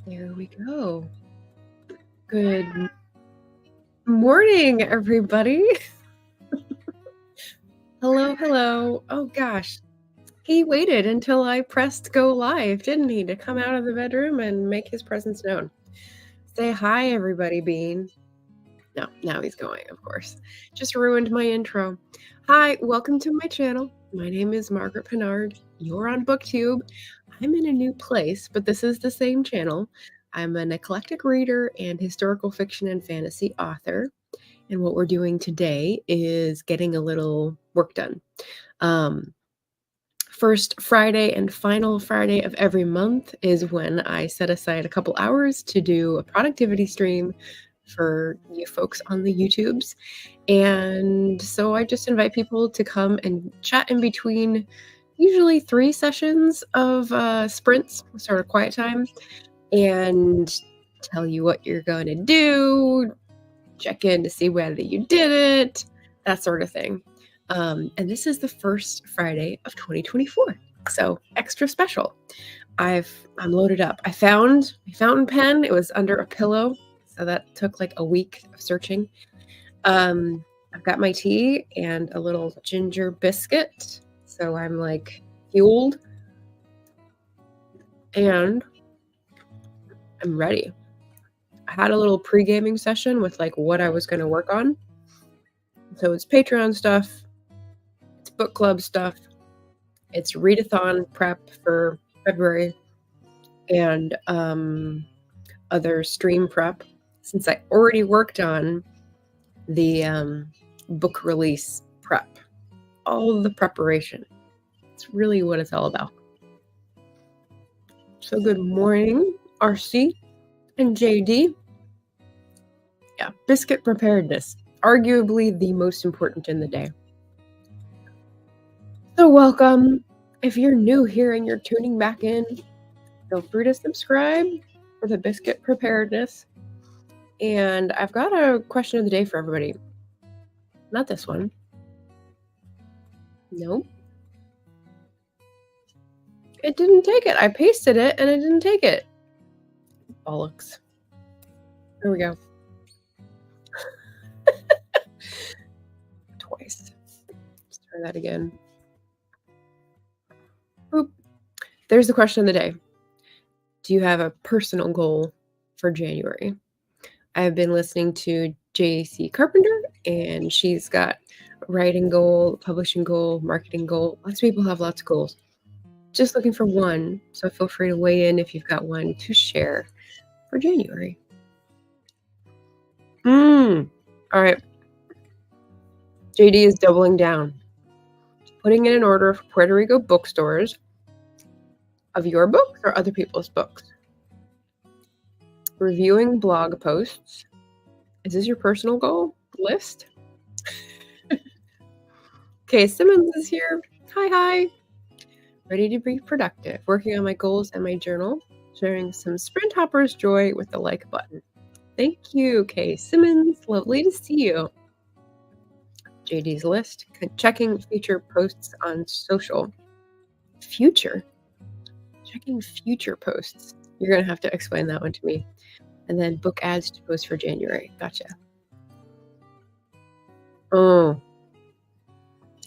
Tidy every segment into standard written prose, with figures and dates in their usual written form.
There we go. Good morning, everybody. Hello. Oh gosh, he waited until I pressed go live, didn't he, to come out of the bedroom and make his presence known. Say hi, everybody, Bean. No, now he's going, of course. Just ruined my intro. Hi, welcome to my channel. My name is Margaret Pinard. You're on Booktube. I'm in a new place, but this is the same channel. I'm an eclectic reader and historical fiction and fantasy author. And what we're doing today is getting a little work done. First Friday and final Friday of every month is when I set aside a couple hours to do a productivity stream for you folks on the YouTubes. And so I just invite people to come and chat in between usually 3 sessions of sprints, sort of quiet time, and tell you what you're going to do, check in to see whether you did it, that sort of thing. And this is the first Friday of 2024, so extra special. I'm loaded up. I found my fountain pen. It was under a pillow, so that took like a week of searching. I've got my tea and a little ginger biscuit, so I'm like fueled, and I'm ready. I had a little pre-gaming session with like what I was going to work on. So it's Patreon stuff, it's book club stuff, it's readathon prep for February, and other stream prep, since I already worked on the book release prep. All of the preparation. It's really what it's all about. So good morning, RC and JD. Yeah, biscuit preparedness. Arguably the most important in the day. So welcome. If you're new here and you're tuning back in, feel free to subscribe for the biscuit preparedness. And I've got a question of the day for everybody. Not this one. Nope. It didn't take it. I pasted it and it didn't take it. Bollocks. There we go. Twice. Let's try that again. Oop. There's the question of the day. Do you have a personal goal for January? I've been listening to J.C. Carpenter, and she's got a writing goal, publishing goal, marketing goal. Lots of people have lots of goals. Just looking for one, so feel free to weigh in if you've got one to share for January. All right. JD is doubling down. Putting in an order for Puerto Rico bookstores of your books or other people's books. Reviewing blog posts. Is this your personal goal list? Okay, Simmons is here. Hi. Ready to be productive. Working on my goals and my journal. Sharing some Sprint Hoppers joy with the like button. Thank you, Kay Simmons. Lovely to see you. JD's list. Checking future posts on social. Future? Checking future posts. You're going to have to explain that one to me. And then book ads to post for January. Gotcha. Oh.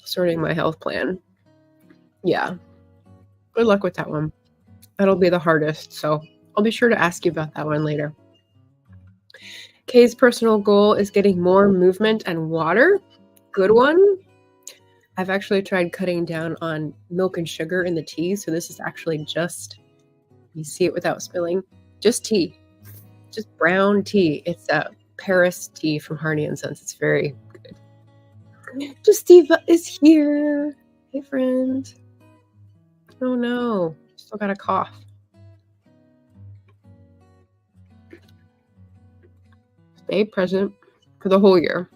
Sorting my health plan. Yeah. Good luck with that one. That'll be the hardest, so I'll be sure to ask you about that one later. Kay's personal goal is getting more movement and water. Good one. I've actually tried cutting down on milk and sugar in the tea, so this is actually just, you see it without spilling, just tea. Just brown tea. It's a Paris tea from Harney & Sons. It's very good. Justiva is here. Hey, friend. Oh, no. Still got a cough. Stay present for the whole year.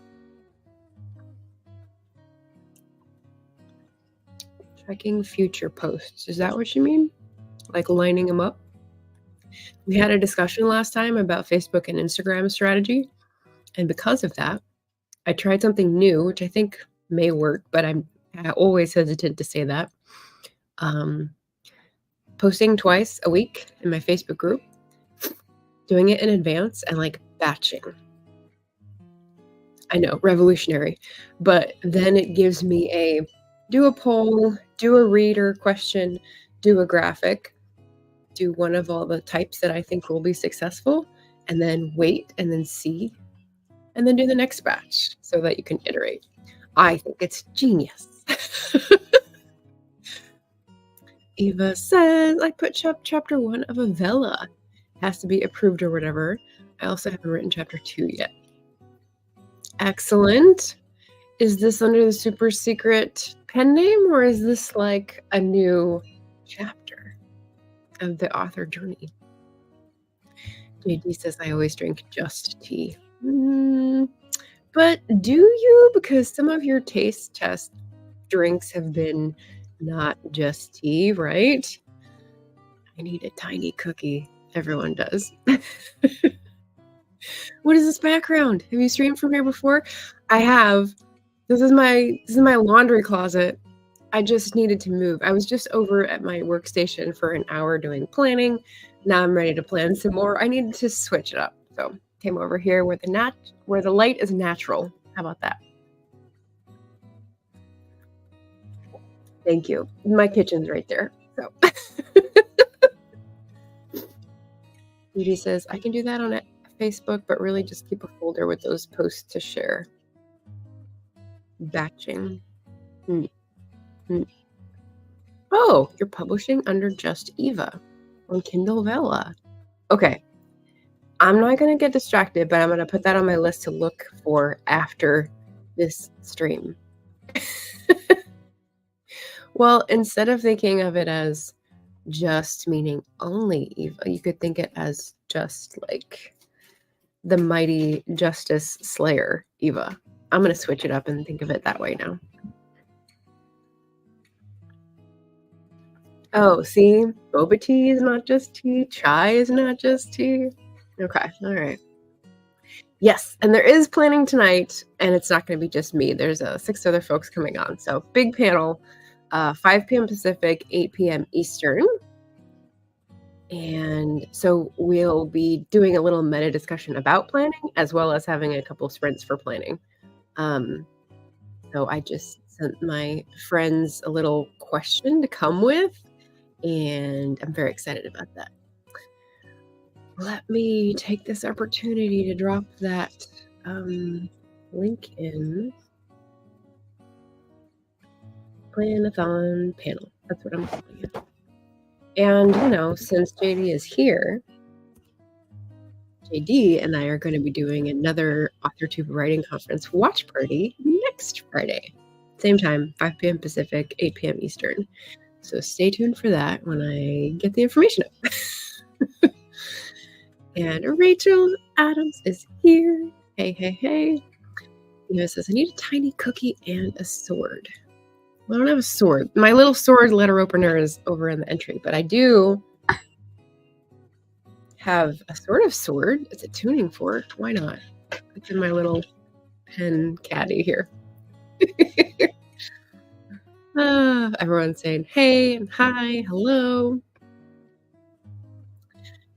Checking future posts. Is that what you mean? Like lining them up? We had a discussion last time about Facebook and Instagram strategy. And because of that, I tried something new, which I think may work, but I'm always hesitant to say that. Posting twice a week in my Facebook group doing it in advance and like batching. I know, revolutionary. But then it gives me a do a poll, do a reader question, do a graphic, do one of all the types that I think will be successful, and then wait and then see, and then do the next batch so that you can iterate. I think it's genius. Eva says, I put chapter 1 of a Vella. Has to be approved or whatever. I also haven't written chapter 2 yet. Excellent. Is this under the super secret pen name, or is this like a new chapter of the author journey? JD says, I always drink just tea. But do you? Because some of your taste test drinks have been not just tea, right? I need a tiny cookie. Everyone does. What is this background? Have you streamed from here before? I have. This is my laundry closet. I just needed to move. I was just over at my workstation for an hour doing planning. Now I'm ready to plan some more. I needed to switch it up. So came over here where the light is natural. How about that? Thank you. My kitchen's right there. So Judy says, I can do that on Facebook, but really just keep a folder with those posts to share. Batching. Oh, you're publishing under Just Eva on Kindle Vella. Okay. I'm not going to get distracted, but I'm going to put that on my list to look for after this stream. Well, instead of thinking of it as just meaning only Eva, you could think it as just like the mighty Justice Slayer Eva. I'm going to switch it up and think of it that way now. Oh, see? Boba tea is not just tea. Chai is not just tea. Okay, all right. Yes, and there is planning tonight, and it's not going to be just me. There's 6 other folks coming on. So big panel, 5 p.m. Pacific, 8 p.m. Eastern. And so we'll be doing a little meta discussion about planning, as well as having a couple sprints for planning. So I just sent my friends a little question to come with, and I'm very excited about that. Let me take this opportunity to drop that link in. Plan-a-thon panel. That's what I'm calling it. And, you know, since JD is here, JD and I are going to be doing another AuthorTube writing conference watch party next Friday. Same time, 5 p.m. Pacific, 8 p.m. Eastern. So stay tuned for that when I get the information up. And Rachel Adams is here. Hey, hey, hey. Eva says, I need a tiny cookie and a sword. Well, I don't have a sword. My little sword letter opener is over in the entry, but I do have a sort of sword. It's a tuning fork. Why not? It's in my little pen caddy here. Everyone's saying hey and hi, hello.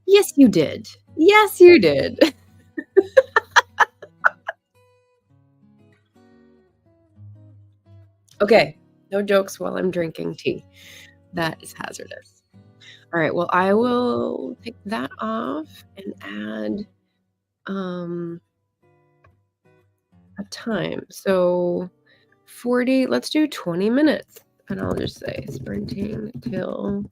Yes, you did. Yes, you did. Okay, no jokes while I'm drinking tea. That is hazardous. All right, well, I will take that off and add a time. So 40, let's do 20 minutes. And I'll just say sprinting till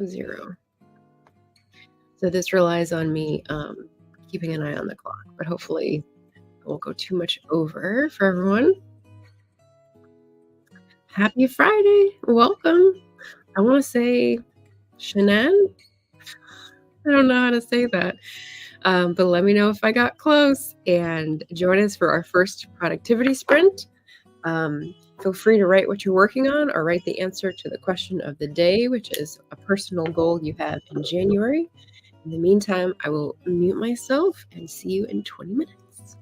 0. So this relies on me keeping an eye on the clock, but hopefully I won't go too much over for everyone. Happy Friday. Welcome. I want to say Shanann. I don't know how to say that. But let me know if I got close, and join us for our first productivity sprint. Feel free to write what you're working on, or write the answer to the question of the day, which is a personal goal you have in January. In the meantime, I will mute myself and see you in 20 minutes.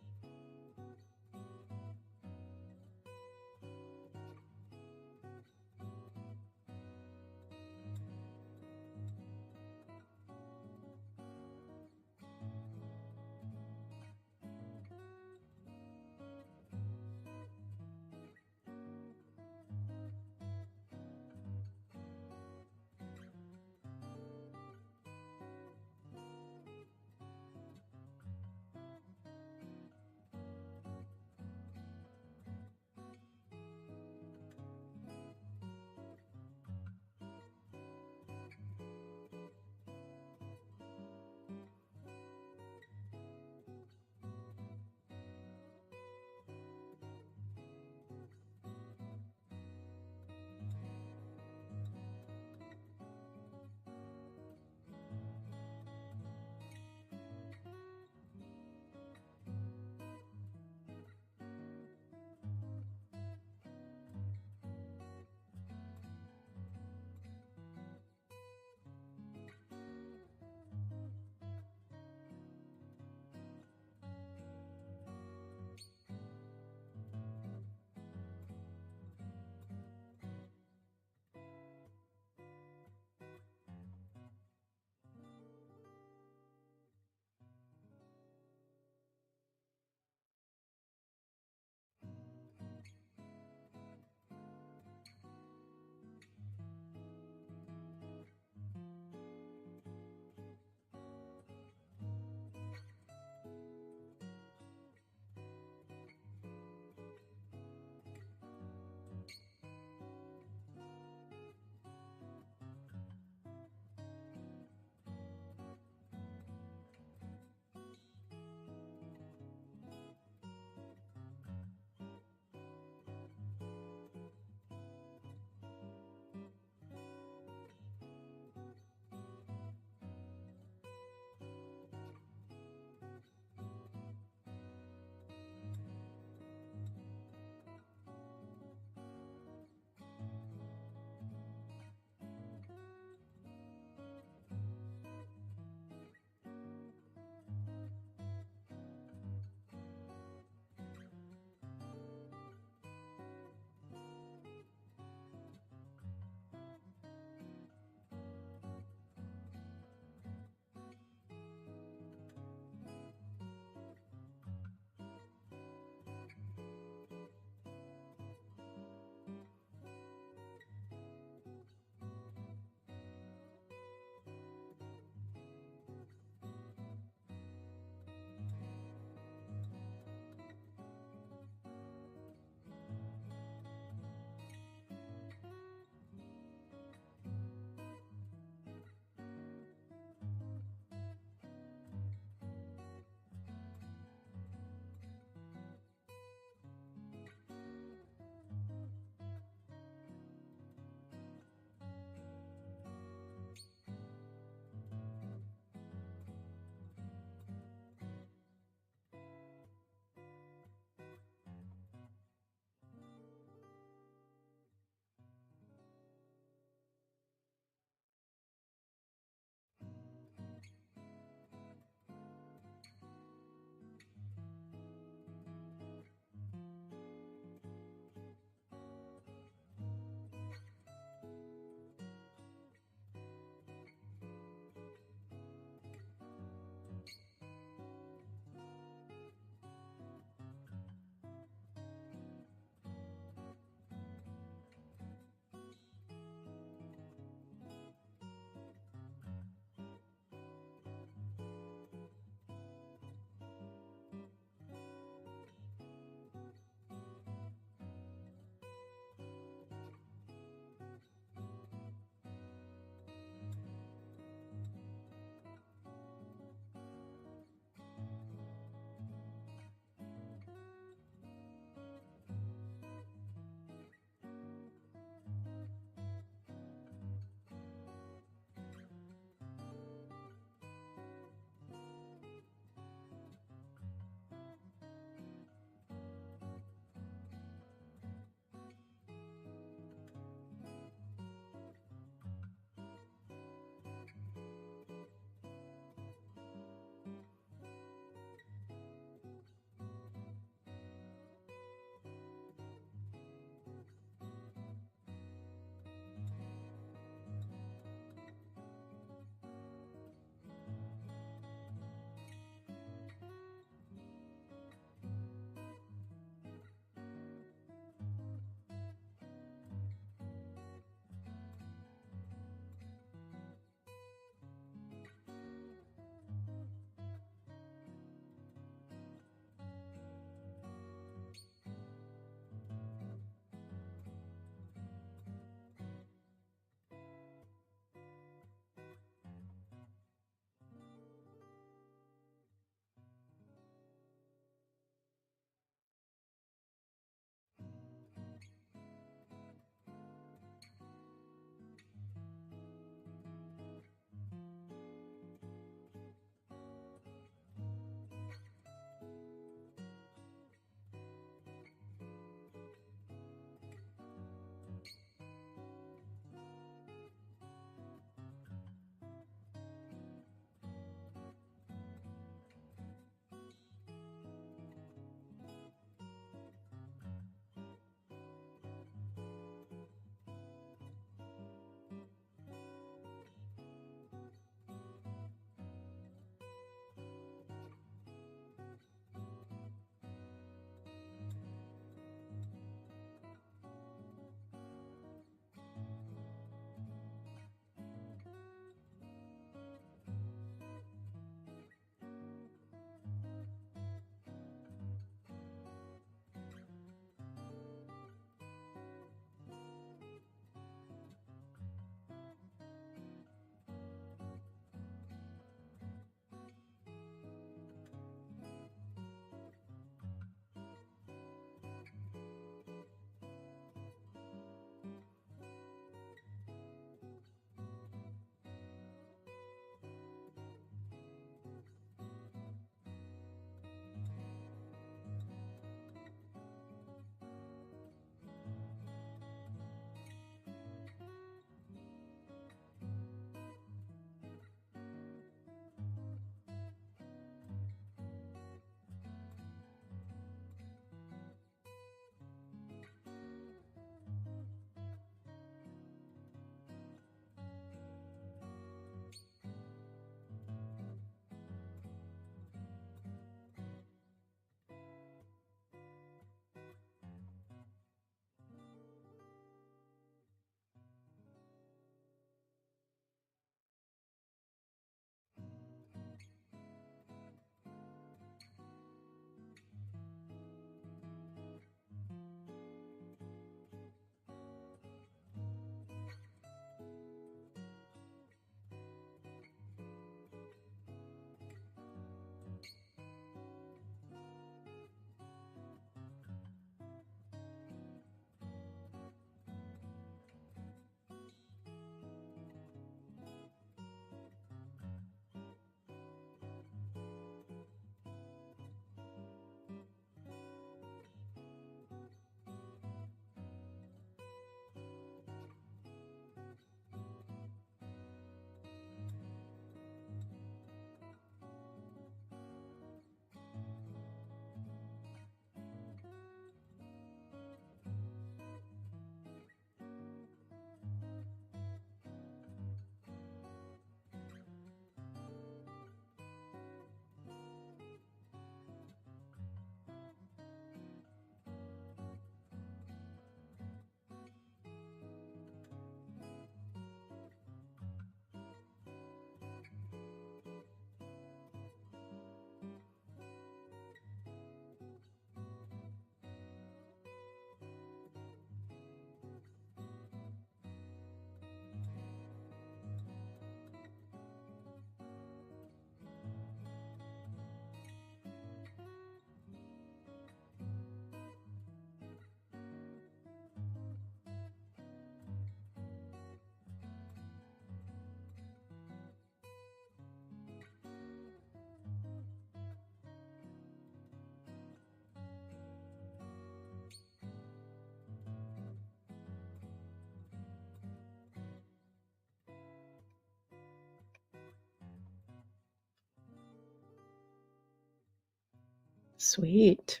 Sweet.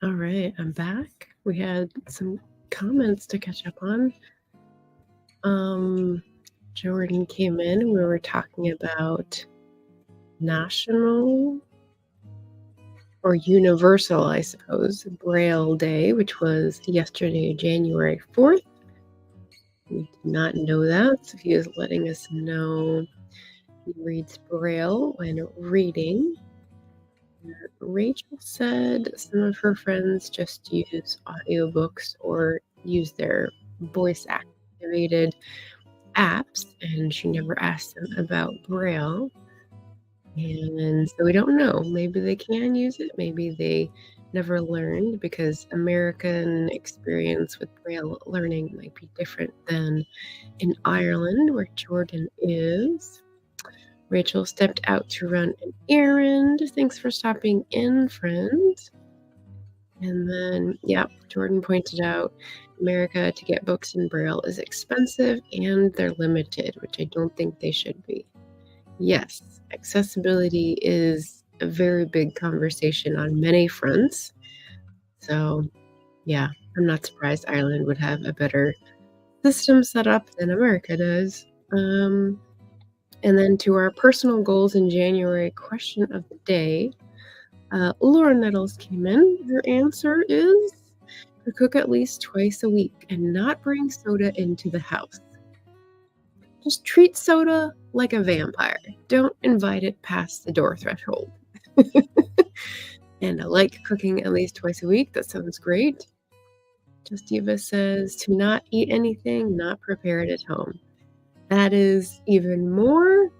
All right, I'm back. We had some comments to catch up on. Jordan came in. We were talking about National or Universal, I suppose, Braille Day, which was yesterday, January 4th. We did not know that, so he is letting us know he reads Braille when reading. Rachel said some of her friends just use audiobooks or use their voice activated apps, and she never asked them about Braille. And so we don't know. Maybe they can use it. Maybe they never learned, because American experience with Braille learning might be different than in Ireland, where Jordan is. Rachel stepped out to run an errand. Thanks for stopping in, friend. And then, yeah, Jordan pointed out America, to get books in Braille is expensive and they're limited, which I don't think they should be. Yes, accessibility is a very big conversation on many fronts. So, yeah, I'm not surprised Ireland would have a better system set up than America does. And then to our personal goals in January question of the day, Laura Nettles came in. Her answer is to cook at least twice a week and not bring soda into the house. Just treat soda like a vampire. Don't invite it past the door threshold. And I like cooking at least twice a week. That sounds great. Justiva says to not eat anything not prepared at home. That is even more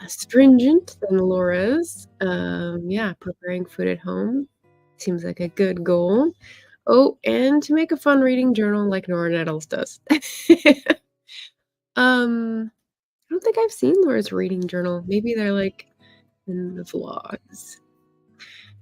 stringent than Laura's. Yeah, preparing food at home seems like a good goal. Oh, and to make a fun reading journal like Nora Nettles does. I don't think I've seen Laura's reading journal. Maybe they're like in the vlogs.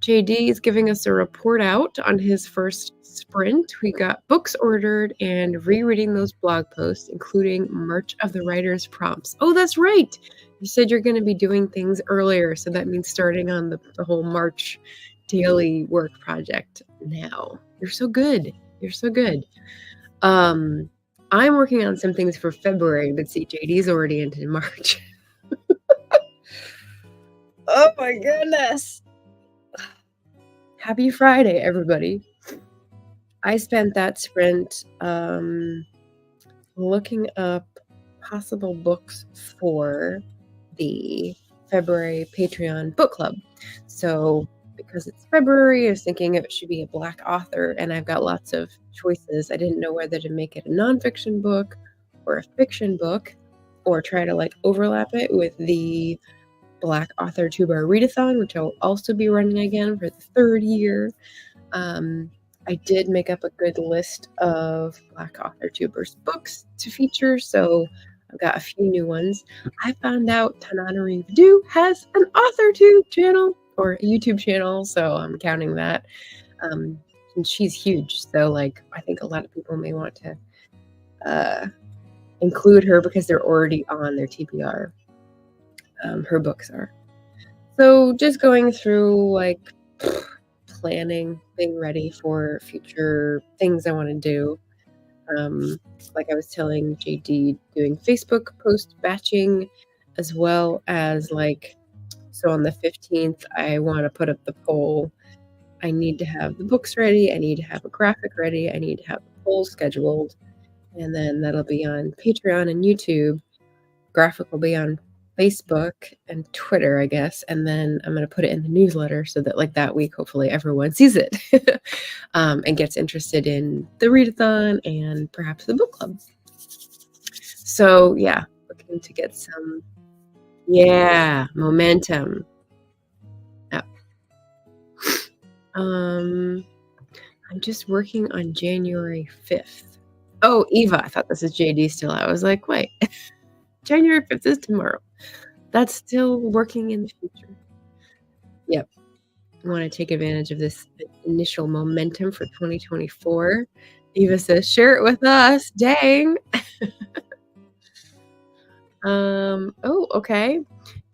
JD is giving us a report out on his first sprint. We got books ordered and rereading those blog posts, including March of the Writers prompts. Oh, that's right. You said you're going to be doing things earlier, so that means starting on the whole March daily work project now. You're so good. You're so good. I'm working on some things for February, but see, JD's already into March. Oh my goodness. Happy Friday, everybody. I spent that sprint looking up possible books for the February Patreon book club. So because it's February, I was thinking it should be a Black author, and I've got lots of choices. I didn't know whether to make it a nonfiction book or a fiction book, or try to like overlap it with the Black author 2-bar readathon, which I'll also be running again for the third year. I did make up a good list of Black author tubers books to feature, so I've got a few new ones. I found out Tananari Vadu has an AuthorTube channel, or a YouTube channel, so I'm counting that. And she's huge, so like I think a lot of people may want to include her because they're already on their TBR. Her books are. So just going through like planning, being ready for future things I want to do. Like I was telling JD, doing Facebook post batching, as well as like, so on the 15th, I want to put up the poll. I need to have the books ready. I need to have a graphic ready. I need to have the poll scheduled. And then that'll be on Patreon and YouTube. Graphic will be on Facebook and Twitter, I guess. And then I'm going to put it in the newsletter so that like that week, hopefully everyone sees it and gets interested in the readathon and perhaps the book club. So yeah, looking to get some, momentum. Yep. I'm just working on January 5th. Oh, Eva, I thought this is JD still. I was like, wait, January 5th is tomorrow. That's still working in the future. Yep. I want to take advantage of this initial momentum for 2024. Eva says, share it with us. Dang. Oh, okay.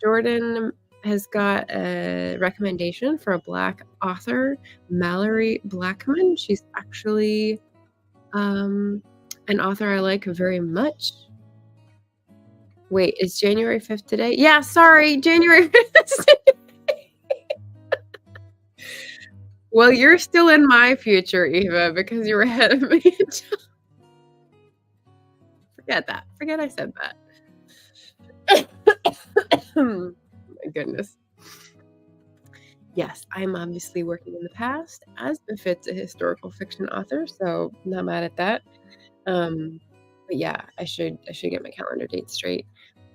Jordan has got a recommendation for a Black author, Mallory Blackman. She's actually an author I like very much. Wait, is January 5th today? Yeah, sorry, January 5th. Well, you're still in my future, Eva, because you're ahead of me. Forget that. Forget I said that. Oh my goodness. Yes, I'm obviously working in the past, as befits a historical fiction author, so not mad at that. But yeah, I should get my calendar dates straight.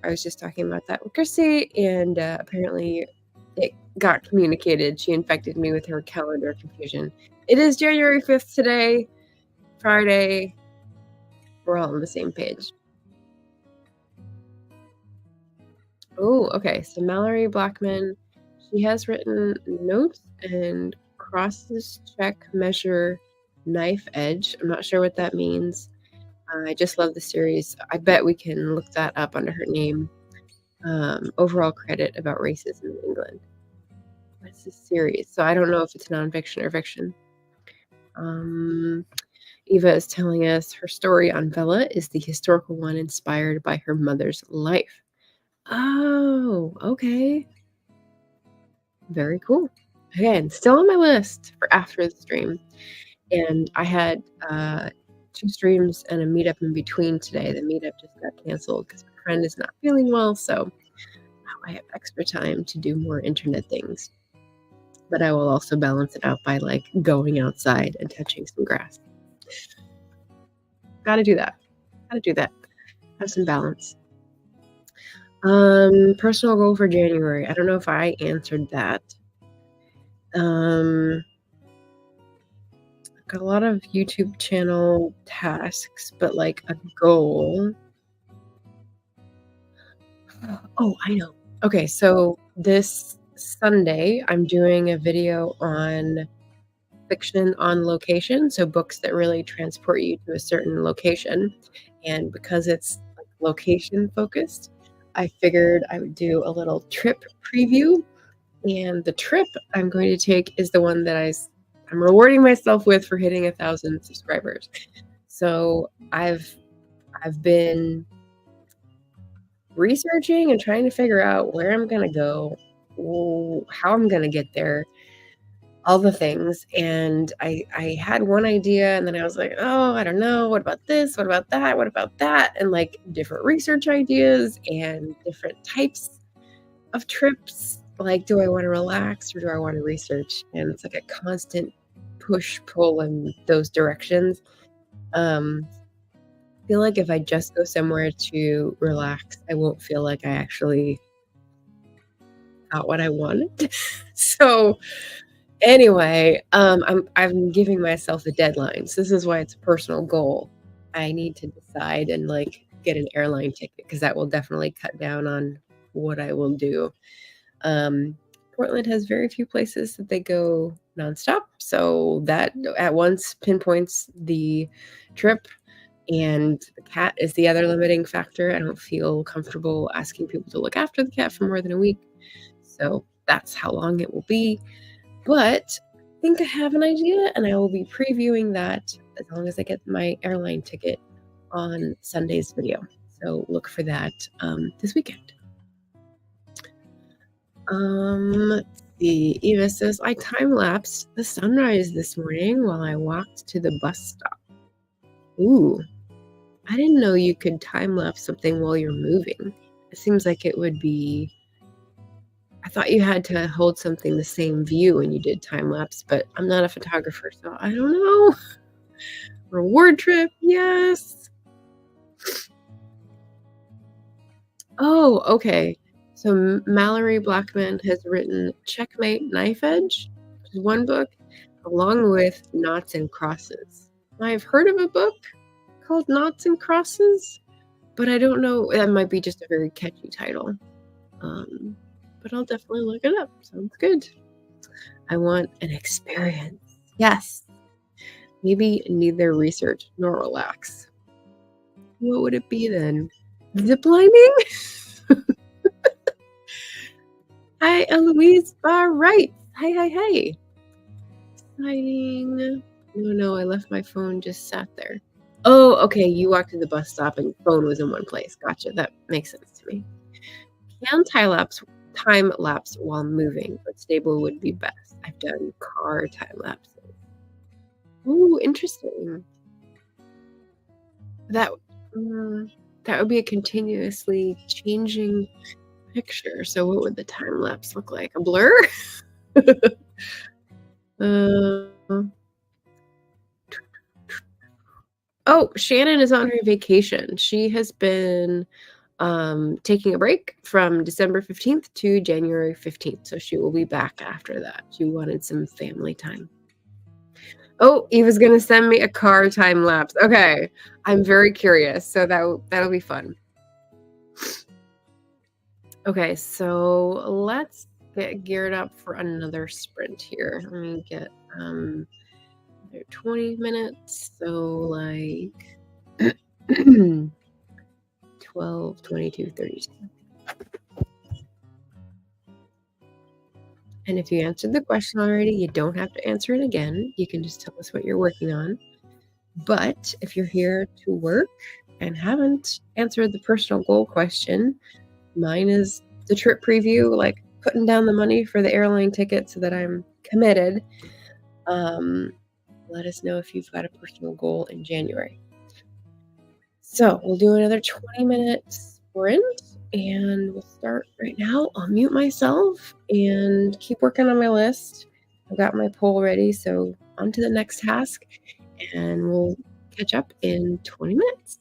I was just talking about that with Chrissy, and apparently it got communicated. She infected me with her calendar confusion. It is January 5th today, Friday. We're all on the same page. Oh, okay. So Mallory Blackman, she has written notes and crosses, check, measure, knife edge. I'm not sure what that means. I just love the series. I bet we can look that up under her name. Overall credit about racism in England. What's this series? So I don't know if it's nonfiction or fiction. Eva is telling us her story on Vella is the historical one inspired by her mother's life. Oh, okay. Very cool. Again, still on my list for after the stream. And I had 2 streams and a meetup in between today. The meetup just got canceled because my friend is not feeling well, so now I have extra time to do more internet things. But I will also balance it out by like going outside and touching some grass. Gotta do that. Have some balance. Personal goal for January. I don't know if I answered that. I've got a lot of YouTube channel tasks, but like a goal. Oh, I know. Okay, so this Sunday, I'm doing a video on fiction on location, so books that really transport you to a certain location. And because it's like location focused, I figured I would do a little trip preview. And the trip I'm going to take is the one that I'm rewarding myself with for hitting 1,000 subscribers. So I've been researching and trying to figure out where I'm gonna go, how I'm gonna get there, all the things. And I had one idea, and then I was like, oh, I don't know, what about this, what about that, what about that, and like different research ideas and different types of trips. Like, do I want to relax or do I want to research? And it's like a constant push-pull in those directions. I feel like if I just go somewhere to relax, I won't feel like I actually got what I wanted. So anyway, I'm giving myself a deadline. So this is why it's a personal goal. I need to decide and like get an airline ticket because that will definitely cut down on what I will do. Portland has very few places that they go nonstop, so that at once pinpoints the trip. And the cat is the other limiting factor. I don't feel comfortable asking people to look after the cat for more than a week, so that's how long it will be. But I think I have an idea, and I will be previewing that as long as I get my airline ticket on Sunday's video. So look for that this weekend. Let's see. Eva says, I time-lapsed the sunrise this morning while I walked to the bus stop. Ooh, I didn't know you could time-lapse something while you're moving. It seems like it would be... I thought you had to hold something the same view when you did time-lapse, but I'm not a photographer, so I don't know. Reward trip, yes. Oh, okay. So Mallory Blackman has written Checkmate Knife Edge, which is one book, along with Knots and Crosses. I've heard of a book called Knots and Crosses, but I don't know. That might be just a very catchy title. But I'll definitely look it up. Sounds good. I want an experience. Yes. Maybe neither research nor relax. What would it be then? Ziplining? Hi, Eloise. All right. Hi, hi, hi. Exciting. No, no, I left my phone just sat there. Oh, okay. You walked to the bus stop and your phone was in one place. Gotcha. That makes sense to me. Can time lapse while moving, but stable would be best. I've done car time lapses. Ooh, interesting. That that would be a continuously changing picture. So what would the time lapse look like? A blur? uh, oh, Shannon is on her vacation. She has been taking a break from December 15th to January 15th. So she will be back after that. She wanted some family time. Oh, Eva's gonna send me a car time lapse. Okay, I'm very curious. So that'll be fun. Okay, so let's get geared up for another sprint here. Let me get 20 minutes. So like 12, 22, 32. And if you answered the question already, you don't have to answer it again. You can just tell us what you're working on. But if you're here to work and haven't answered the personal goal question, mine is the trip preview, like putting down the money for the airline ticket so that I'm committed. Let us know if you've got a personal goal in January. So we'll do another 20-minute sprint and we'll start right now. I'll mute myself and keep working on my list. I've got my poll ready, so on to the next task and we'll catch up in 20 minutes.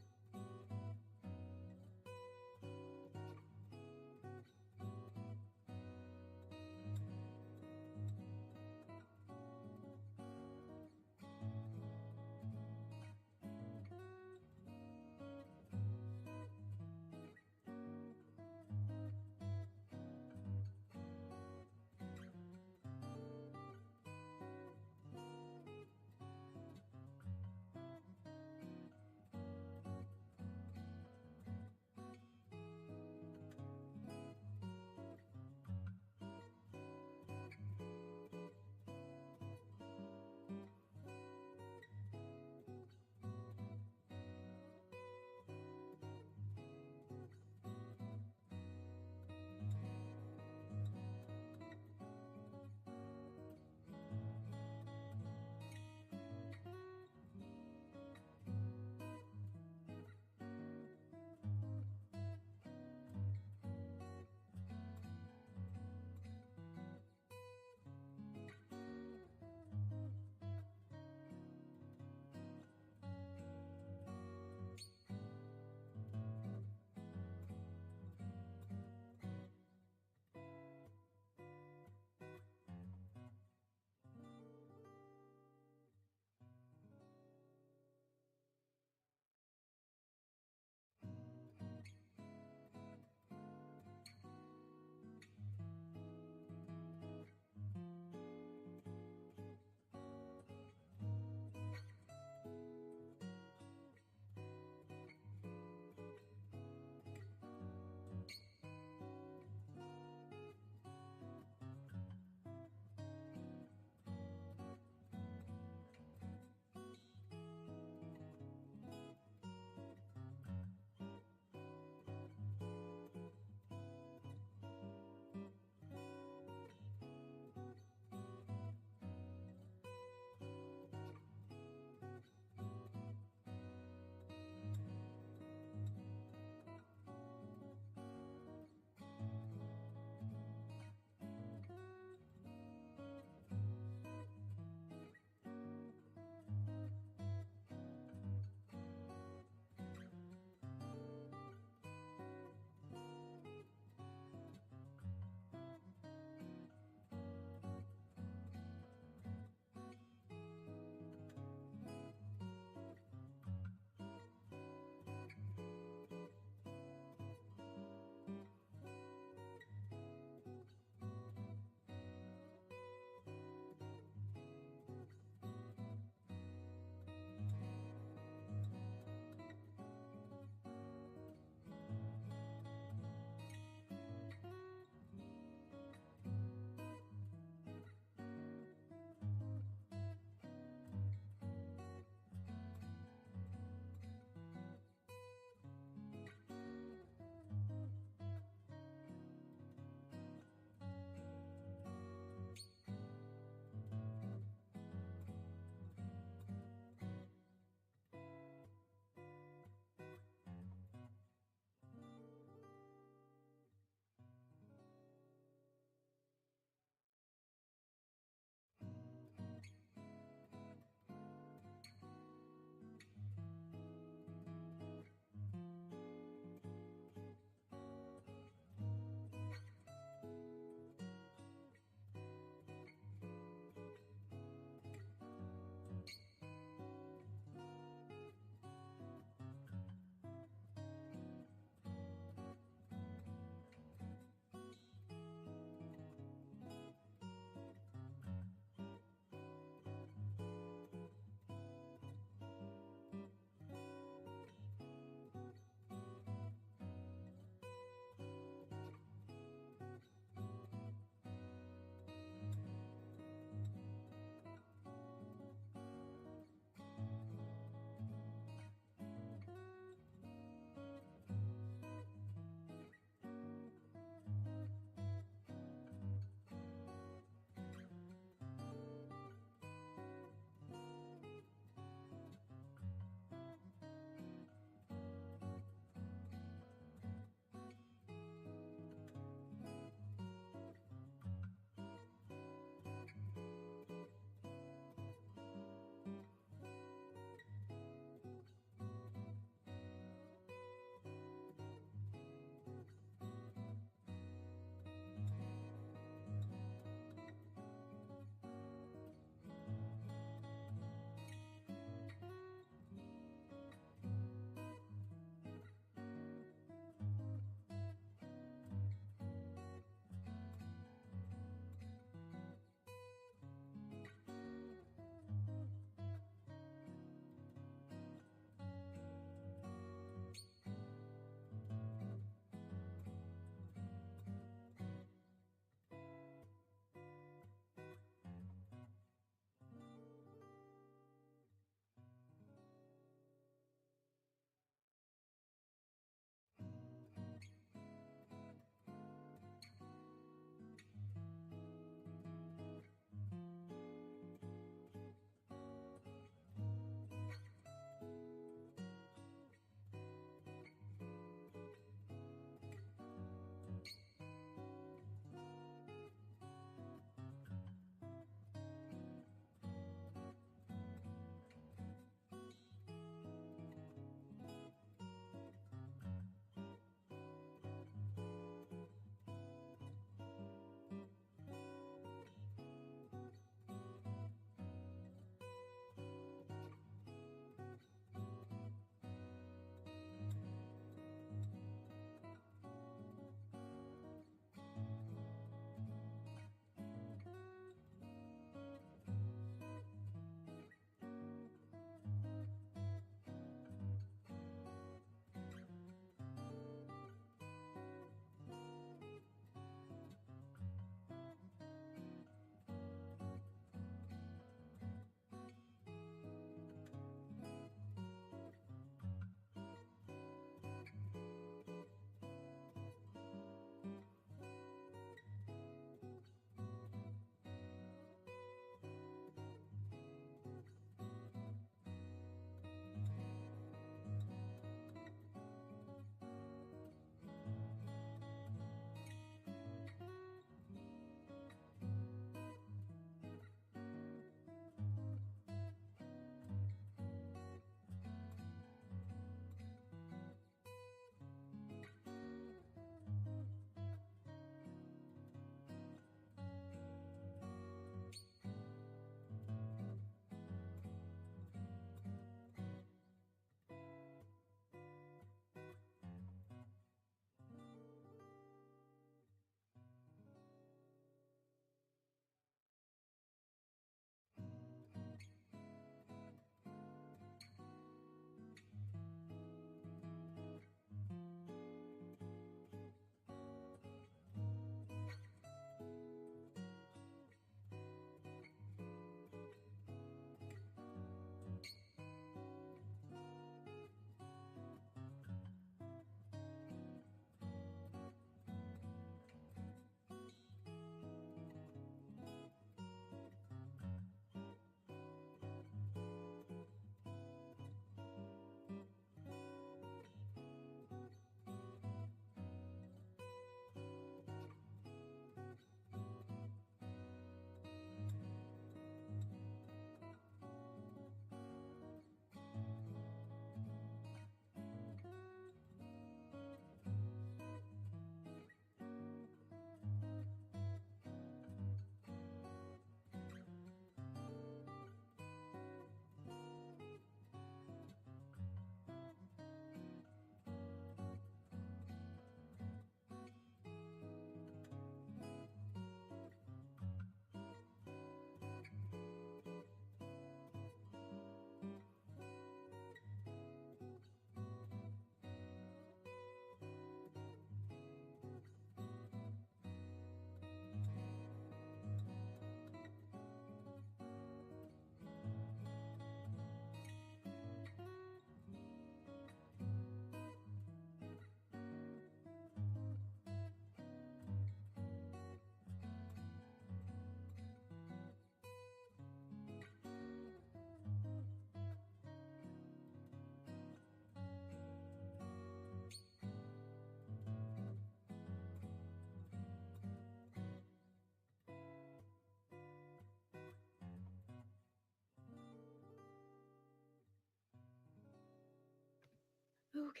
Okay.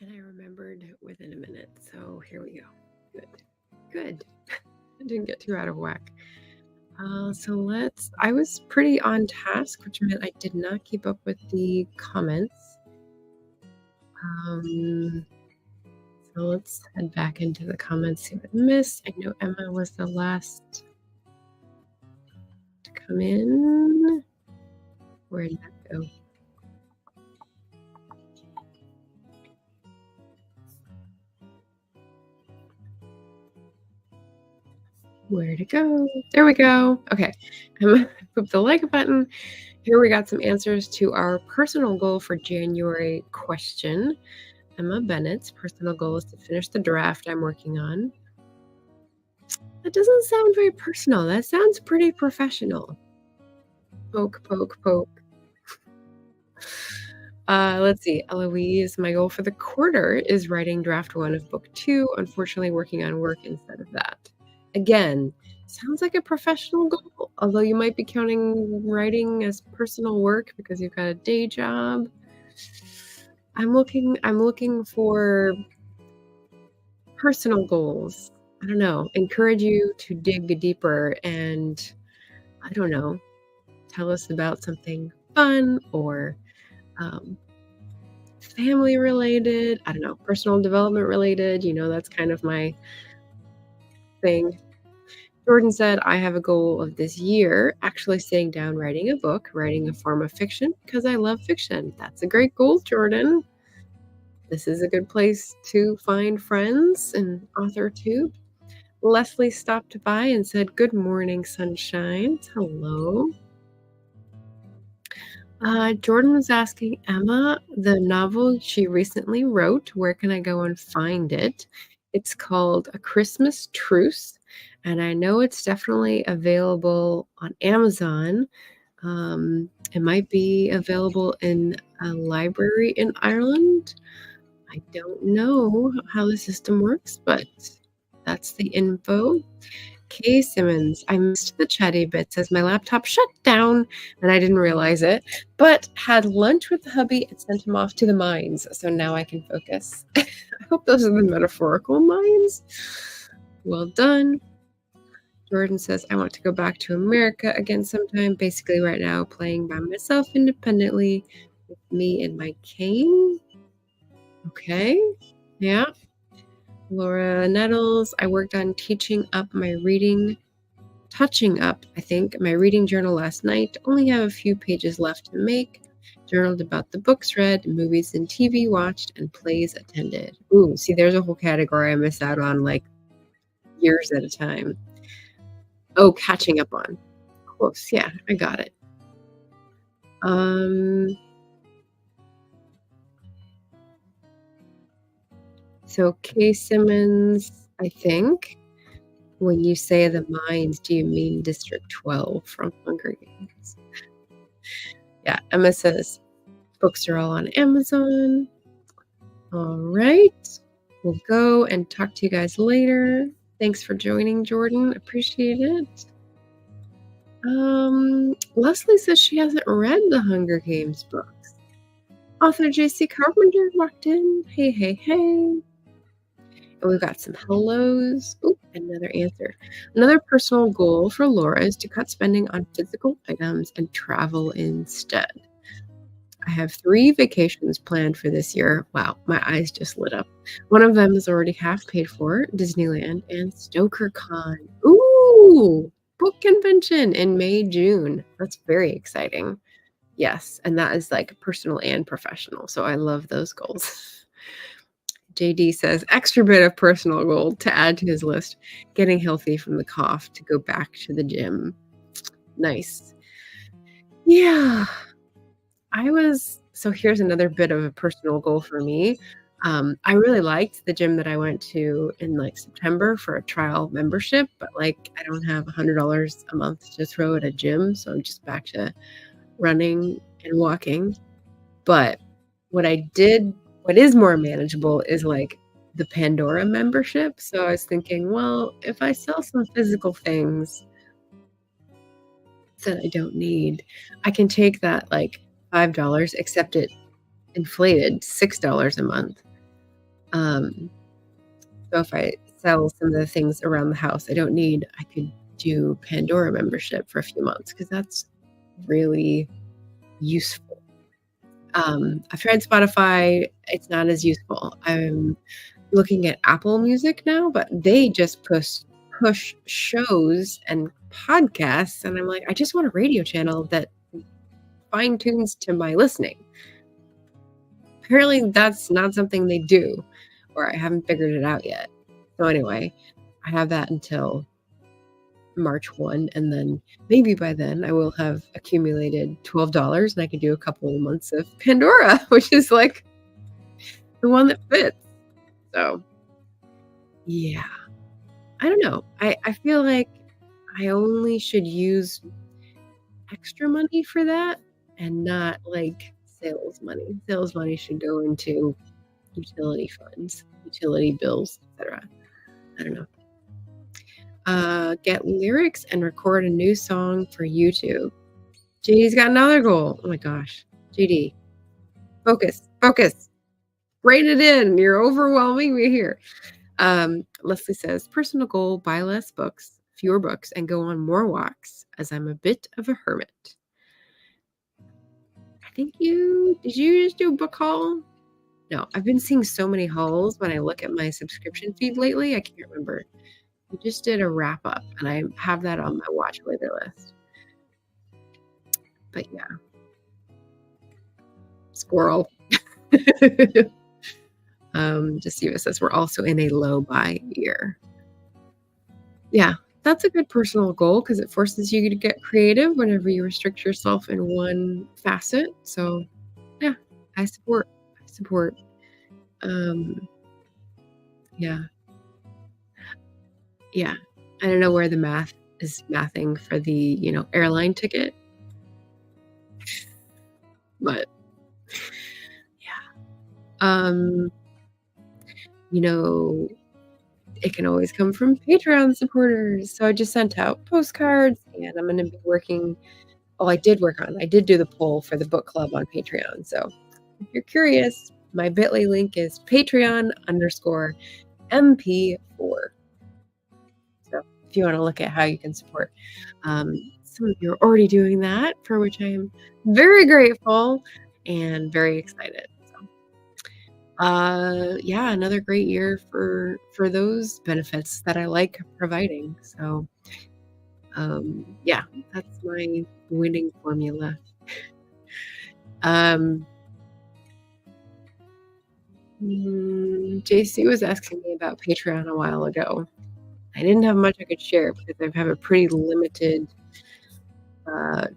And I remembered within a minute. So here we go. Good. Good. I didn't get too out of whack. I was pretty on task, which meant I did not keep up with the comments. So let's head back into the comments, see what I missed. I know Emma was the last to come in. Where did that go? Where'd it go? There we go. Okay, Emma pooped the like button. Here we got some answers to our personal goal for January question. Emma Bennett's personal goal is to finish the draft I'm working on. That doesn't sound very personal. That sounds pretty professional. Poke, poke, poke. Let's see. Eloise, my goal for the quarter is writing draft 1 of book 2. Unfortunately, working on work instead of that. Again, sounds like a professional goal, although you might be counting writing as personal work because you've got a day job. I'm looking for personal goals. I don't know. Encourage you to dig deeper and, I don't know, tell us about something fun or family related. I don't know, personal development related. You know, that's kind of my thing. Jordan said, I have a goal of this year actually sitting down, writing a book, writing a form of fiction because I love fiction. That's a great goal, Jordan. This is a good place to find friends in AuthorTube. Leslie stopped by and said, good morning, sunshine. Hello. Jordan was asking Emma, the novel she recently wrote, where can I go and find it? It's called A Christmas Truce, and I know it's definitely available on Amazon. It might be available in a library in Ireland. I don't know how the system works, but that's the info. Kay Simmons, I missed the chatty bits as my laptop shut down and I didn't realize it, but had lunch with the hubby and sent him off to the mines. So now I can focus. I hope those are the metaphorical mines. Well done. Jordan says, I want to go back to America again sometime. Basically right now, playing by myself independently with me and my cane. Okay. Yeah. Laura Nettles, I worked on touching up, my reading journal last night. Only have a few pages left to make. Journaled about the books read, movies and TV watched, and plays attended. Ooh, see, there's a whole category I miss out on like years at a time. Oh, catching up on. Close. Yeah, I got it. So Kay Simmons, I think, when you say the mines, do you mean District 12 from Hunger Games? Yeah, Emma says books are all on Amazon. All right. We'll go and talk to you guys later. Thanks for joining, Jordan. Appreciate it. Leslie says she hasn't read the Hunger Games books. Author JC Carpenter walked in. Hey, hey, hey. And we've got some hellos. Oh, another answer. Another personal goal for Laura is to cut spending on physical items and travel instead. I have 3 vacations planned for this year. Wow, my eyes just lit up. One of them is already half paid for, Disneyland and StokerCon. Ooh, book convention in May, June. That's very exciting. Yes, and that is like personal and professional. So I love those goals. JD says, extra bit of personal goal to add to his list, getting healthy from the cough to go back to the gym. Nice. Yeah. So here's another bit of a personal goal for me. I really liked the gym that I went to in like September for a trial membership, but like I don't have $100 a month to throw at a gym. So I'm just back to running and walking. But what is more manageable is like the Pandora membership. So I was thinking, well, if I sell some physical things that I don't need, I can take that like $5, accept it inflated, $6 a month. So if I sell some of the things around the house I could do Pandora membership for a few months because that's really useful. I've tried Spotify. It's not as useful. I'm looking at Apple Music now, but they just push shows and podcasts, and I'm like, I just want a radio channel that fine tunes to my listening. Apparently, that's not something they do, or I haven't figured it out yet. So anyway, I have that until March 1, and then maybe by then I will have accumulated $12 and I could do a couple of months of Pandora, which is like the one that fits. So yeah, I don't know. I feel like I only should use extra money for that and not like sales money. Sales money should go into utility funds, utility bills, etc. I don't know. Get lyrics and record a new song for YouTube. JD's got another goal. Oh my gosh. JD, focus. Rein it in. You're overwhelming me here. Leslie says, personal goal, buy less books, fewer books, and go on more walks as I'm a bit of a hermit. Did you just do a book haul? No, I've been seeing so many hauls when I look at my subscription feed lately. I can't remember. We just did a wrap up and I have that on my watch later list. But yeah. Squirrel. Just says we're also in a low buy year. Yeah, that's a good personal goal because it forces you to get creative whenever you restrict yourself in one facet. So yeah, I support. Yeah. I don't know where the math is mathing for the, airline ticket. But yeah. It can always come from Patreon supporters. So I just sent out postcards and I'm going to be working. Oh, I did do the poll for the book club on Patreon. So if you're curious, my bit.ly link is Patreon_MP4. So if you want to look at how you can support, some of you are already doing that, for which I am very grateful and very excited. Yeah, another great year for those benefits that I like providing. So, yeah, that's my winning formula. JC was asking me about Patreon a while ago. I didn't have much I could share because I have a pretty limited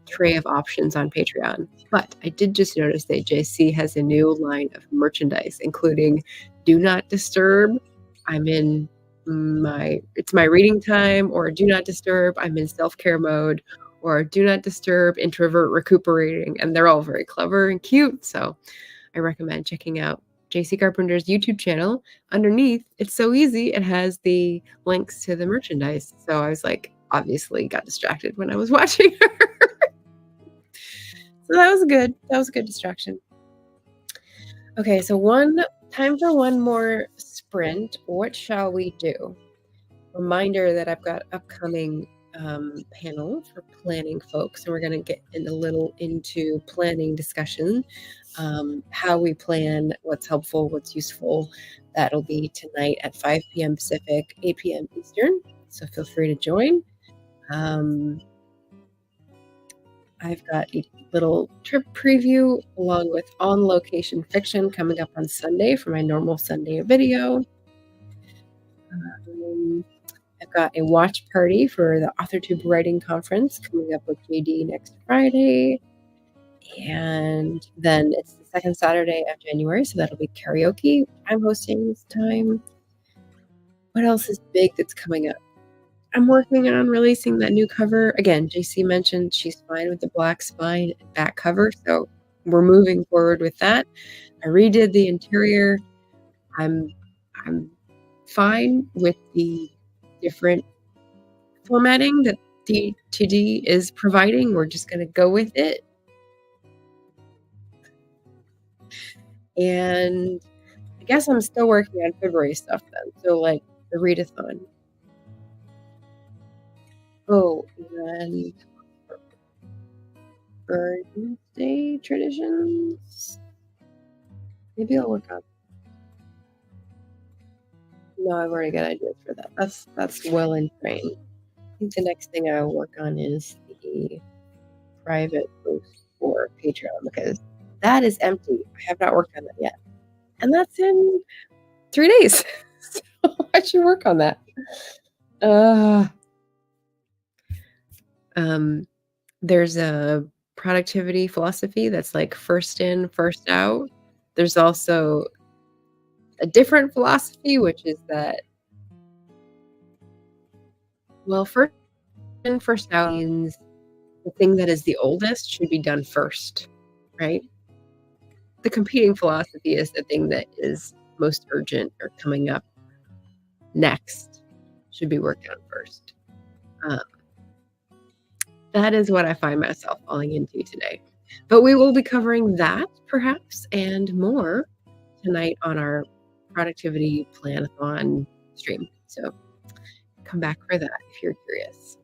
tray of options on Patreon. But I did just notice that JC has a new line of merchandise, including Do Not Disturb. It's my reading time, or Do Not Disturb, I'm in self-care mode, or Do Not Disturb, introvert recuperating. And they're all very clever and cute. So I recommend checking out JC Carpenter's YouTube channel. Underneath, it's so easy. It has the links to the merchandise. So I was like, obviously got distracted when I was watching her. So that was good. That was a good distraction. Okay, so time for one more sprint. What shall we do? Reminder that I've got upcoming panel for planning folks, and we're going to get a little into planning discussion, how we plan, what's helpful, what's useful. That'll be tonight at 5 p.m. Pacific, 8 p.m. Eastern. So feel free to join. I've got a little trip preview along with on-location fiction coming up on Sunday for my normal Sunday video. I've got a watch party for the AuthorTube Writing Conference coming up with JD next Friday. And then it's the second Saturday of January, so that'll be karaoke I'm hosting this time. What else is big that's coming up? I'm working on releasing that new cover. Again, JC mentioned she's fine with the black spine and back cover, so we're moving forward with that. I redid the interior. I'm fine with the different formatting that D2D is providing. We're just going to go with it. And I guess I'm still working on February stuff then. So like the readathon. Oh, and birthday traditions. Maybe I'll work on. No, I've already got ideas for that. That's well in train. I think the next thing I'll work on is the private post for Patreon because that is empty. I have not worked on that yet. And that's in 3 days. So I should work on that. There's a productivity philosophy that's like first in, first out. There's also a different philosophy, which is that, well, first in, first out means the thing that is the oldest should be done first, right? The competing philosophy is the thing that is most urgent or coming up next should be worked on first. That is what I find myself falling into today. But we will be covering that, perhaps, and more tonight on our productivity plan-a-thon stream. So come back for that if you're curious.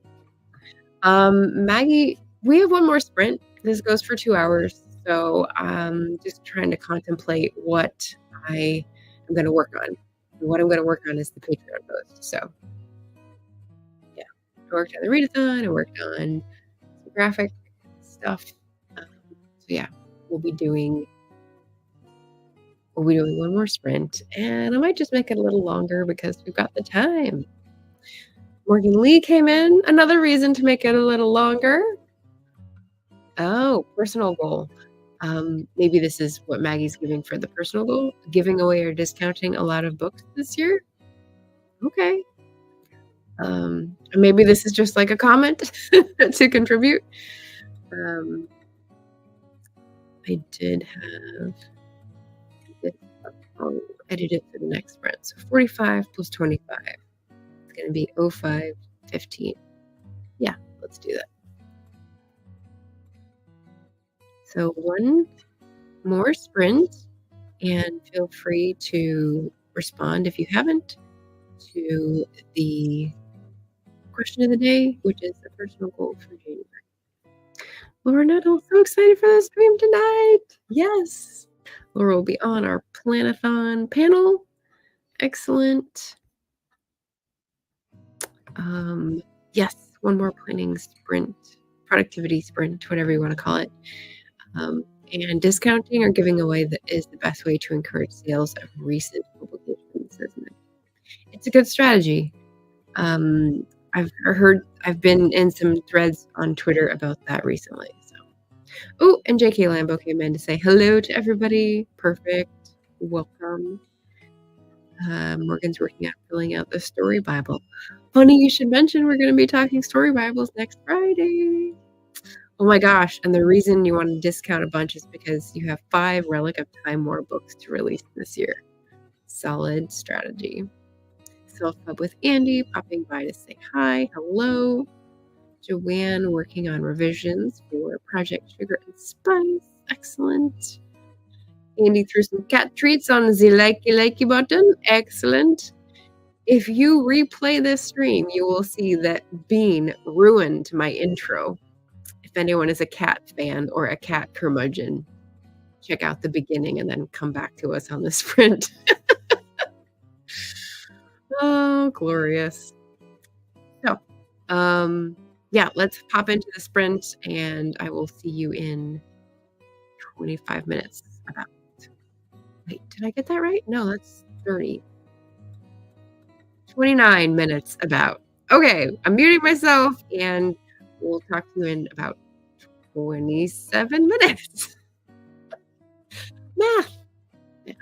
Maggie, we have one more sprint. This goes for 2 hours. So I'm just trying to contemplate what I am going to work on. And what I'm going to work on is the Patreon post. So yeah, I worked on the readathon. I worked on some graphic stuff. So yeah, we'll be doing one more sprint, and I might just make it a little longer because we've got the time. Morgan Lee came in. Another reason to make it a little longer. Oh, personal goal. Maybe this is what Maggie's giving for the personal goal. Giving away or discounting a lot of books this year. Okay. Maybe this is just like a comment to contribute. I did have this. I'll edit it for the next sprint. So 45 plus 25. It's going to be 05, 15. Yeah, let's do that. So one more sprint, and feel free to respond if you haven't to the question of the day, which is the personal goal for January. Laura Nuttall, so excited for this stream tonight. Yes. Laura will be on our plan-a-thon panel. Excellent. Yes, one more planning sprint, productivity sprint, whatever you want to call it. And discounting or giving away is the best way to encourage sales of recent publications, isn't it? It's a good strategy. I've been in some threads on Twitter about that recently. So, oh, and J.K. Lambo came in to say hello to everybody. Perfect. Welcome. Morgan's working on filling out the story Bible. Funny you should mention we're going to be talking story Bibles next Friday. Oh my gosh. And the reason you want to discount a bunch is because you have 5 Relic of Time War books to release this year. Solid strategy. Self-pub with Andy popping by to say hi. Hello. Joanne working on revisions for Project Sugar and Spice. Excellent. Andy threw some cat treats on the likey button. Excellent. If you replay this stream, you will see that Bean ruined my intro. If anyone is a cat fan or a cat curmudgeon, check out the beginning and then come back to us on the sprint. Oh, glorious. So, yeah, let's pop into the sprint and I will see you in 25 minutes about. Wait, did I get that right? No, that's 30. 29 minutes about. Okay, I'm muting myself and we'll talk to you in about 27 minutes. Math. Yeah.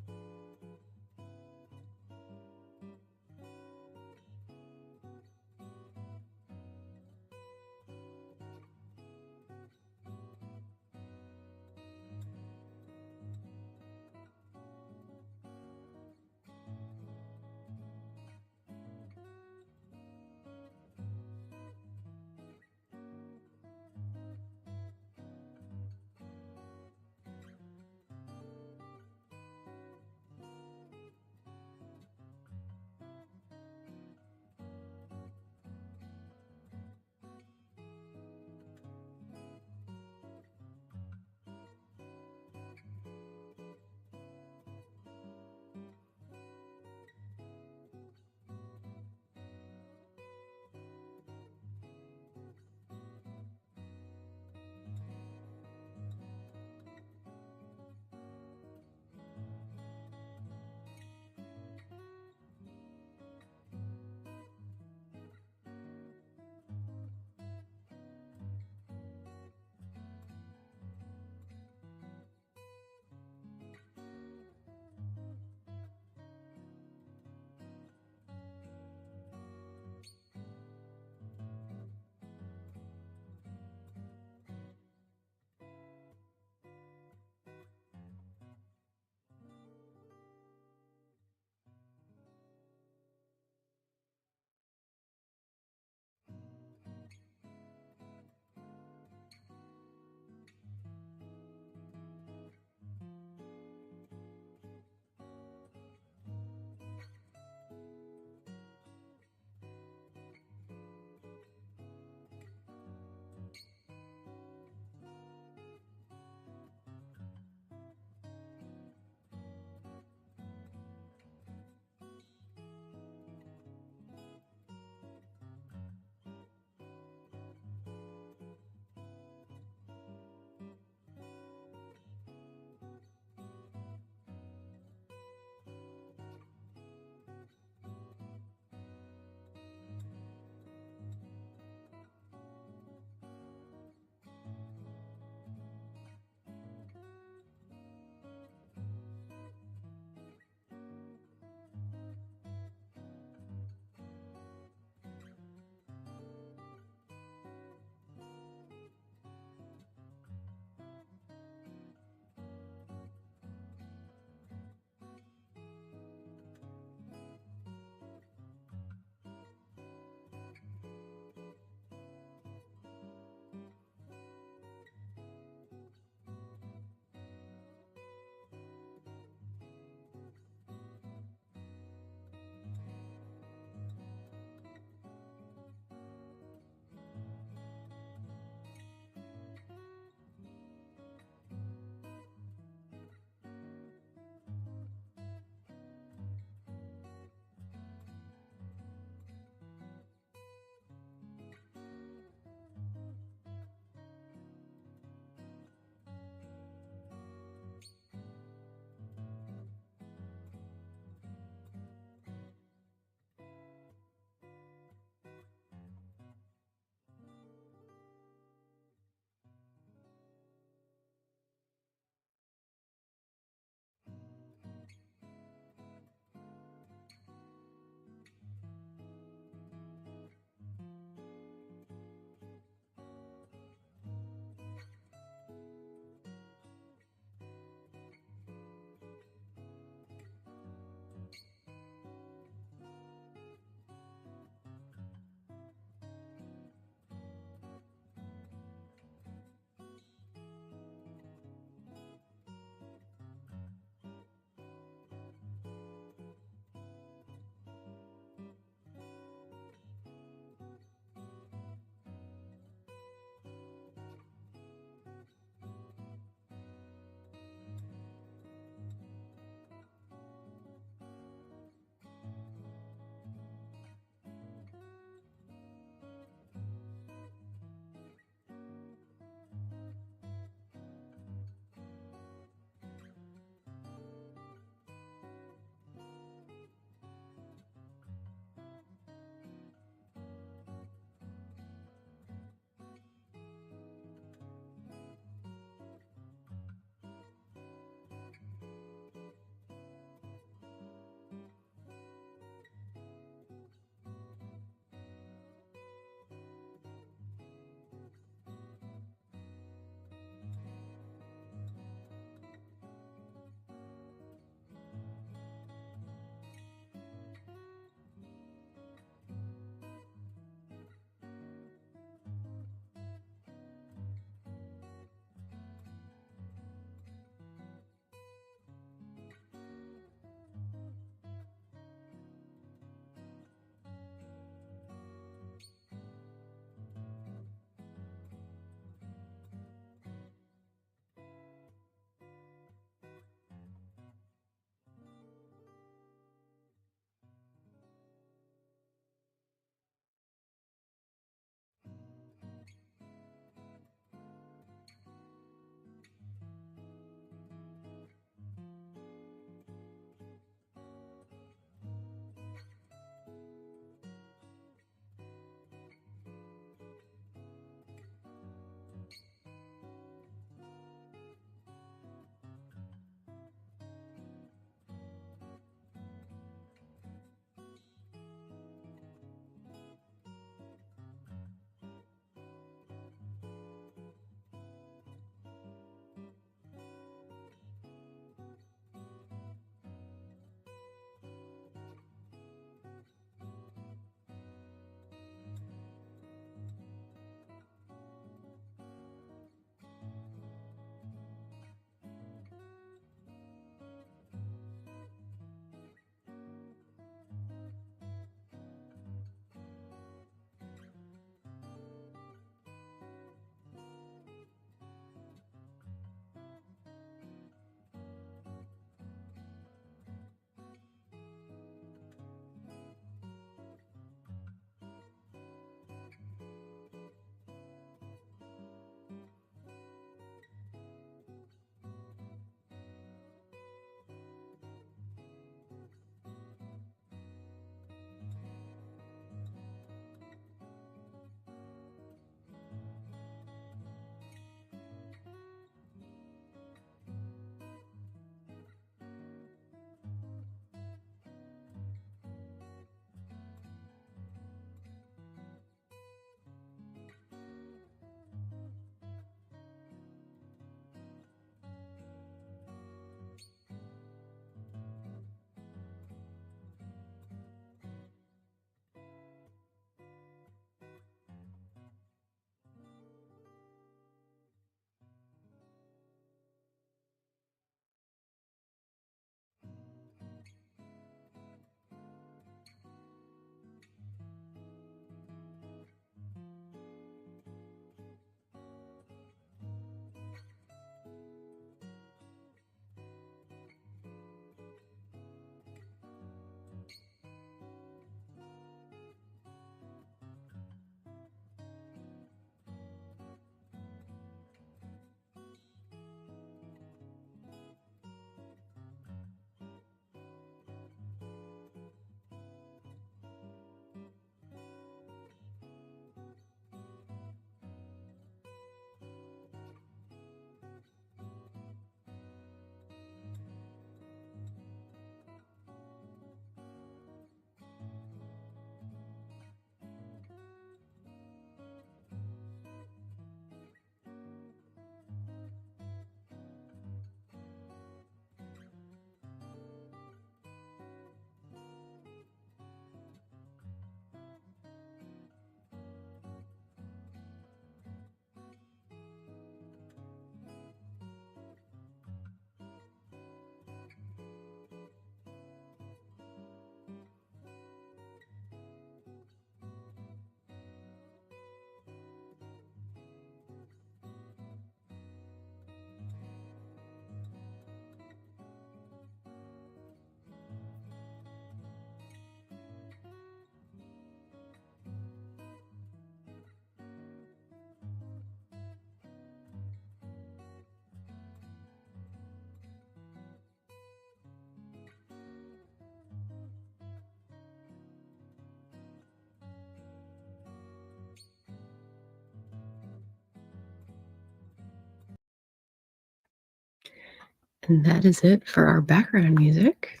And that is it for our background music.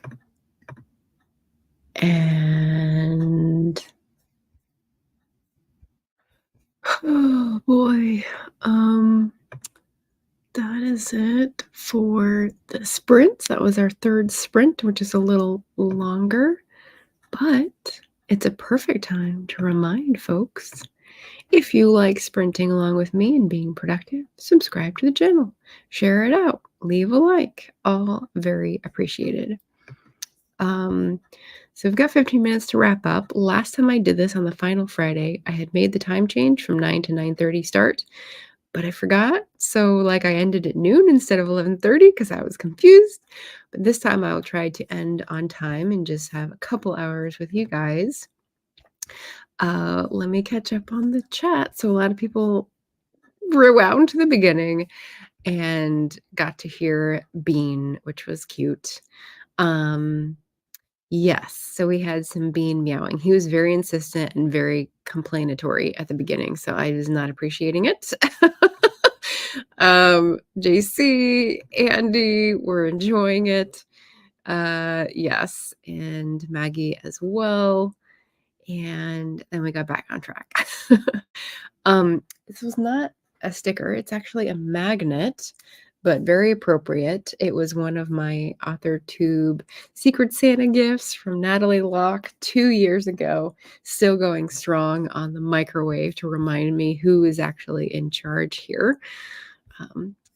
And oh boy, that is it for the sprints. That was our third sprint, which is a little longer, but it's a perfect time to remind folks, if you like sprinting along with me and being productive, subscribe to the channel, share it out, leave a like, all very appreciated. So we've got 15 minutes to wrap up. Last time I did this on the final Friday, I had made the time change from 9 to 9:30 start, but I forgot. So like I ended at noon instead of 11:30 because I was confused. But this time I will try to end on time and just have a couple hours with you guys. Let me catch up on the chat. So a lot of people rewound to the beginning and got to hear Bean, which was cute. Yes, so we had some Bean meowing. He was very insistent and very complainatory at the beginning, so I was not appreciating it. JC, Andy were enjoying it. Yes, and Maggie as well. And then we got back on track. This was not a sticker. It's actually a magnet, but very appropriate. It was one of my AuthorTube Secret Santa gifts from Natalie Locke 2 years ago, still going strong on the microwave to remind me who is actually in charge here.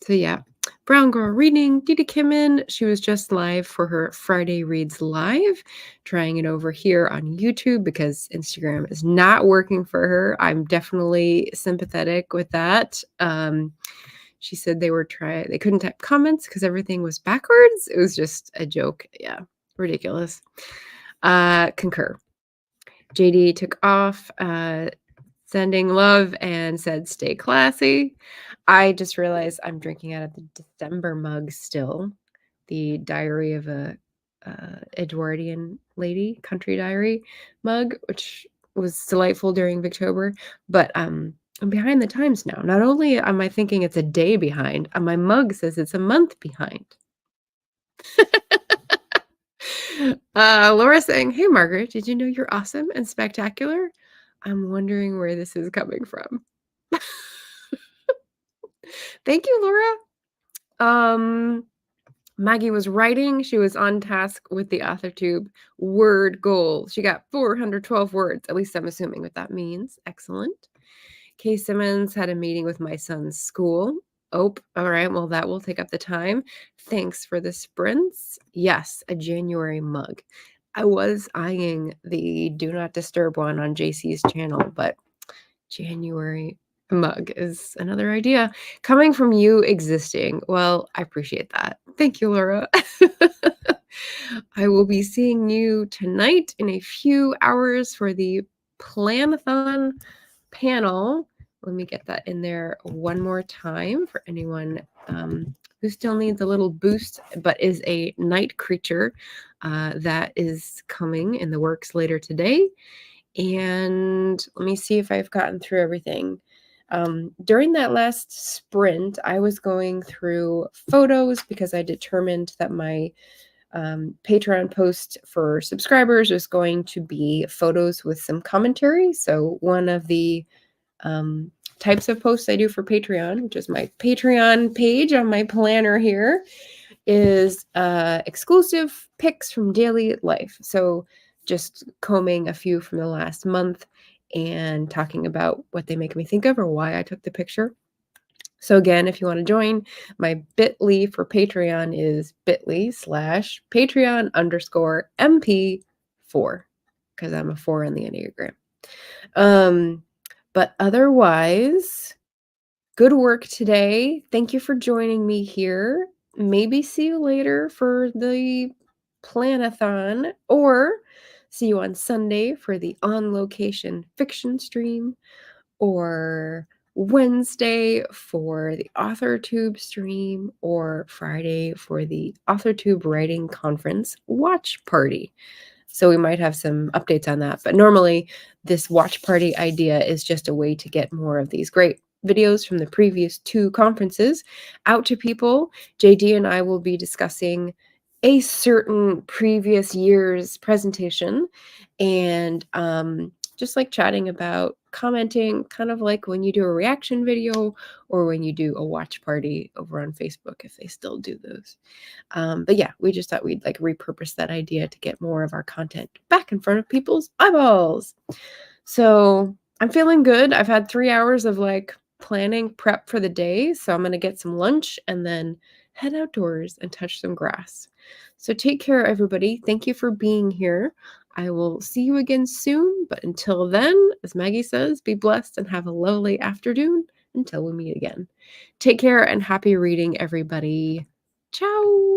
So yeah, Brown Girl Reading, Dita Kimmin, she was just live for her Friday Reads Live, trying it over here on YouTube because Instagram is not working for her. I'm definitely sympathetic with that. She said they couldn't type comments because everything was backwards. It was just a joke. Yeah, ridiculous. Concur. JD took off, sending love and said, stay classy. I just realized I'm drinking out of the December mug still, the Diary of a Edwardian Lady, Country Diary mug, which was delightful during Victober. But I'm behind the times now. Not only am I thinking it's a day behind, my mug says it's a month behind. Laura saying, hey, Margaret, did you know you're awesome and spectacular? I'm wondering where this is coming from. Thank you, Laura. Maggie was writing. She was on task with the AuthorTube word goal. She got 412 words. At least I'm assuming what that means. Excellent. Kay Simmons had a meeting with my son's school. Oh, all right. Well, that will take up the time. Thanks for the sprints. Yes, a January mug. I was eyeing the Do Not Disturb one on JC's channel, but January mug is another idea coming from you existing. Well, I appreciate that. Thank you, Laura. I will be seeing you tonight in a few hours for the plan-a-thon panel. Let me get that in there one more time for anyone who still needs a little boost, but is a night creature. That is coming in the works later today. And let me see if I've gotten through everything. During that last sprint, I was going through photos because I determined that my Patreon post for subscribers is going to be photos with some commentary. So one of the types of posts I do for Patreon, which is my Patreon page on my planner here, is exclusive pics from daily life. So just combing a few from the last month and talking about what they make me think of or why I took the picture. So again, if you want to join, my bit.ly for Patreon is bit.ly/Patreon_MP4, because I'm a 4 in the Enneagram. But otherwise, good work today. Thank you for joining me here. Maybe see you later for the plan-a-thon, or see you on Sunday for the on-location fiction stream, or Wednesday for the AuthorTube stream, or Friday for the AuthorTube Writing Conference watch party. So we might have some updates on that. But normally this watch party idea is just a way to get more of these great videos from the previous 2 conferences out to people. JD and I will be discussing a certain previous year's presentation and, just, like, chatting about commenting, kind of like when you do a reaction video or when you do a watch party over on Facebook, if they still do those. But yeah, we just thought we'd, like, repurpose that idea to get more of our content back in front of people's eyeballs. So, I'm feeling good. I've had 3 hours of, like, planning prep for the day, so I'm gonna get some lunch and then head outdoors and touch some grass. So take care, everybody. Thank you for being here. I will see you again soon, but until then, as Maggie says, be blessed and have a lovely afternoon until we meet again. Take care and happy reading, everybody. Ciao.